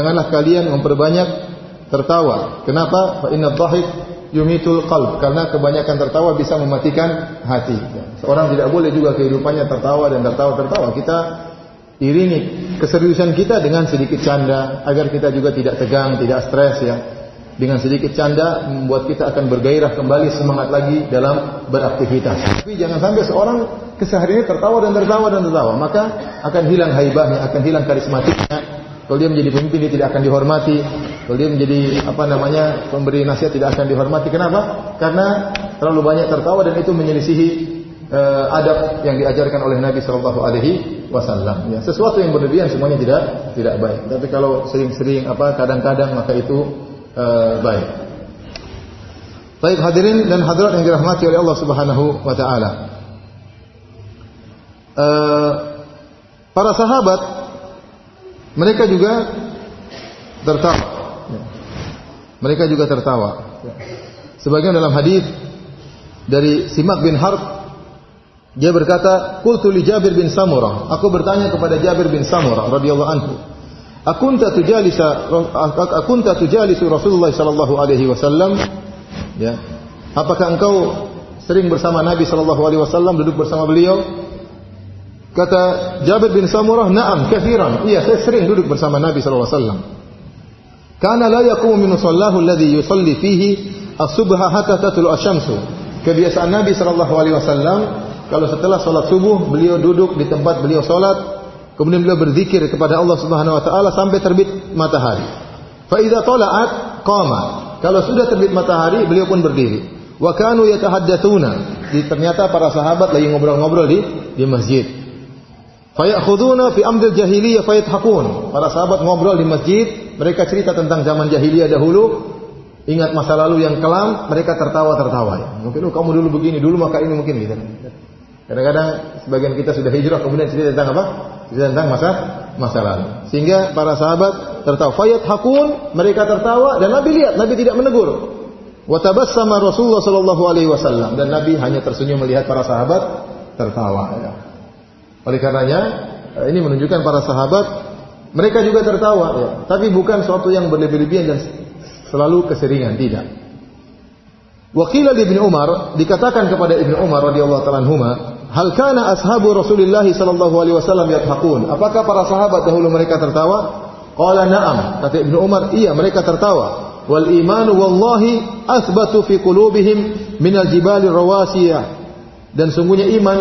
janganlah kalian memperbanyak tertawa. Kenapa? Fa inna dhahik yumitul qalb, karena kebanyakan tertawa bisa mematikan hati. Seorang tidak boleh juga kehidupannya tertawa dan tertawa. Kita iringi keseriusan kita dengan sedikit canda agar kita juga tidak tegang, tidak stres ya. Dengan sedikit canda membuat kita akan bergairah kembali, semangat lagi dalam beraktivitas. Tapi jangan sampai seorang kesehariannya tertawa, maka akan hilang haibahnya, akan hilang karismatiknya. Kalau dia menjadi pemimpin dia tidak akan dihormati. Kalau dia menjadi pemberi nasihat tidak akan dihormati. Kenapa? Karena terlalu banyak tertawa dan itu menyelisihi adab yang diajarkan oleh Nabi sallallahu alaihi wasallam. Ya, sesuatu yang berlebihan semuanya tidak baik. Tapi kalau sering-sering kadang-kadang maka itu baik. Baik hadirin dan hadirat yang dirahmati oleh Allah Subhanahu wa taala. Para sahabat mereka juga tertawa. Mereka juga tertawa. Sebagian dalam hadis dari Simak bin Harb, dia berkata, "Qultu li Jabir bin Samurah." Aku bertanya kepada Jabir bin Samurah radhiyallahu anhu, Akunta tujalisu Rasulullah sallallahu alaihi wasallam? Ya. Apakah engkau sering bersama Nabi sallallahu alaihi wasallam, duduk bersama beliau? Kata Jabir bin Samurah, "Na'am, katsiran." Iya, saya sering duduk bersama Nabi sallallahu alaihi wasallam. Kana la yaqumu min sallahu alladhi yusalli fihi as-subha hatta tatlu asy-syamsu. Kebiasaan Nabi sallallahu alaihi wasallam kalau setelah salat subuh beliau duduk di tempat beliau salat. Kemudian beliau berzikir kepada Allah Subhanahu wa taala sampai terbit matahari. Fa idza tala'at qama. Kalau sudah terbit matahari, beliau pun berdiri. Wa kanu yatahaddatsuna. Ternyata para sahabat lagi ngobrol-ngobrol di masjid. Fa ya'khuduna fi amril jahiliyah fa yadhakun. Para sahabat ngobrol di masjid, mereka cerita tentang zaman jahiliyah dahulu. Ingat masa lalu yang kelam, mereka tertawa-tertawa ya. Mungkin kamu dulu begini, dulu maka ini mungkin gitu. Kadang-kadang sebagian kita sudah hijrah kemudian cerita tentang apa? Tentang masa lalu. Sehingga para sahabat tertawa. Fayat hakun, mereka tertawa dan Nabi lihat, Nabi tidak menegur. Wa tabassama Rasulullah sallallahu alaihi wasallam, dan Nabi hanya tersenyum melihat para sahabat tertawa. Ya. Oleh karenanya ini menunjukkan para sahabat mereka juga tertawa, ya. Tapi bukan suatu yang berlebih-lebihan dan selalu keseringan, tidak. Waqila li Ibnu Umar, dikatakan kepada Ibnu Umar radhiyallahu ta'ala anhuma, hal kana ashabu Rasulillah sallallahu alaihi wasallam yadhakun? Apakah para sahabat dahulu mereka tertawa? Qala na'am. Kata Ibnu Umar, iya mereka tertawa. Wal imanu wallahi athbatu fi qulubihim minal jibali rawasiyah. Dan sungguhnya iman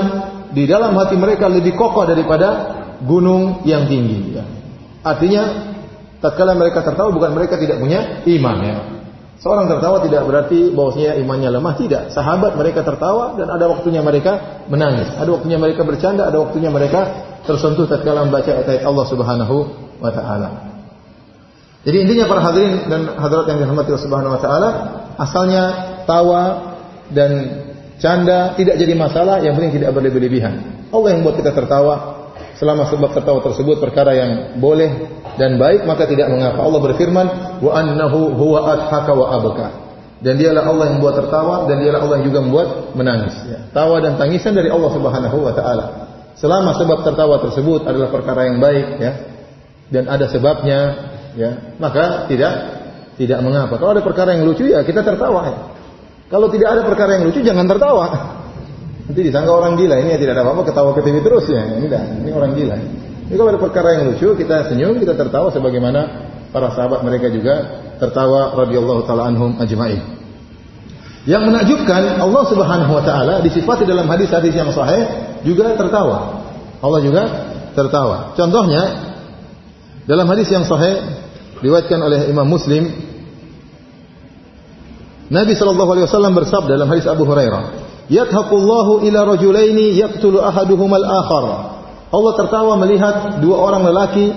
di dalam hati mereka lebih kokoh daripada gunung yang tinggi. Artinya tatkala mereka tertawa bukan mereka tidak punya iman ya. Seorang tertawa tidak berarti bahwasanya imannya lemah, tidak. Sahabat mereka tertawa dan ada waktunya mereka menangis, ada waktunya mereka bercanda, ada waktunya mereka tersentuh tatkala membaca ayat Allah Subhanahu wa taala. Jadi intinya para hadirin dan hadirat yang dirahmati Allah Subhanahu wa taala, asalnya tawa dan canda tidak jadi masalah, yang penting tidak berlebih-lebihan. Allah yang buat kita tertawa. Selama sebab tertawa tersebut perkara yang boleh dan baik, maka tidak mengapa. Allah berfirman, wa annahu huwa adhaka wa abka. Dan dialah Allah yang membuat tertawa dan dialah Allah yang juga membuat menangis. Ya. Tawa dan tangisan dari Allah Subhanahu wa taala. Selama sebab tertawa tersebut adalah perkara yang baik ya, dan ada sebabnya ya, maka tidak mengapa. Kalau ada perkara yang lucu ya kita tertawa ya. Kalau tidak ada perkara yang lucu jangan tertawa. Nanti disangka orang gila, ini ya tidak ada apa-apa, ketawa ke TV terus ya. Ini orang gila. Jadi kalau ada perkara yang lucu, kita senyum, kita tertawa sebagaimana para sahabat mereka juga tertawa radhiyallahu taala anhum ajma'in. Yang menakjubkan, Allah Subhanahu wa taala disifati dalam hadis-hadis yang sahih juga tertawa. Allah juga tertawa. Contohnya dalam hadis yang sahih diriwayatkan oleh Imam Muslim, Nabi sallallahu alaihi wasallam bersabda dalam hadis Abu Hurairah, "Yadhaqullahu ila rajulaini yaqtulu ahaduhumal akhar." Allah tertawa melihat dua orang lelaki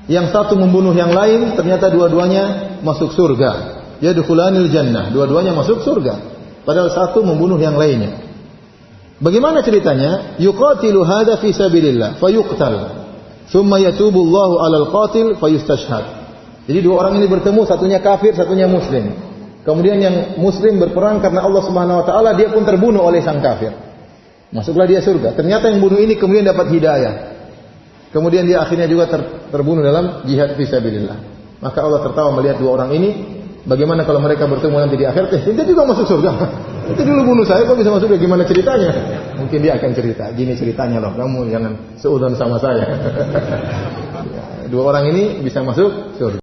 yang satu membunuh yang lain, ternyata dua-duanya masuk surga. Yadkhulanil jannah, dua-duanya masuk surga. Padahal satu membunuh yang lainnya. Bagaimana ceritanya? Yuqatilu hadza fi sabilillah fayuqtal. Tsumma yatubu Allahu 'alal qatil fayustashhad. Jadi dua orang ini bertemu, satunya kafir, satunya muslim. Kemudian yang muslim berperang karena Allah Subhanahu wa taala, dia pun terbunuh oleh sang kafir. Masuklah dia surga. Ternyata yang bunuh ini kemudian dapat hidayah. Kemudian dia akhirnya juga terbunuh dalam jihad fisabilillah. Maka Allah tertawa melihat dua orang ini. Bagaimana kalau mereka bertemu nanti di akhirat? Dia juga masuk surga. Itu dulu bunuh saya, kok bisa masuk? Bagaimana ceritanya? Mungkin dia akan cerita. Gini ceritanya loh, kamu jangan seudon sama saya. Dua orang ini bisa masuk surga.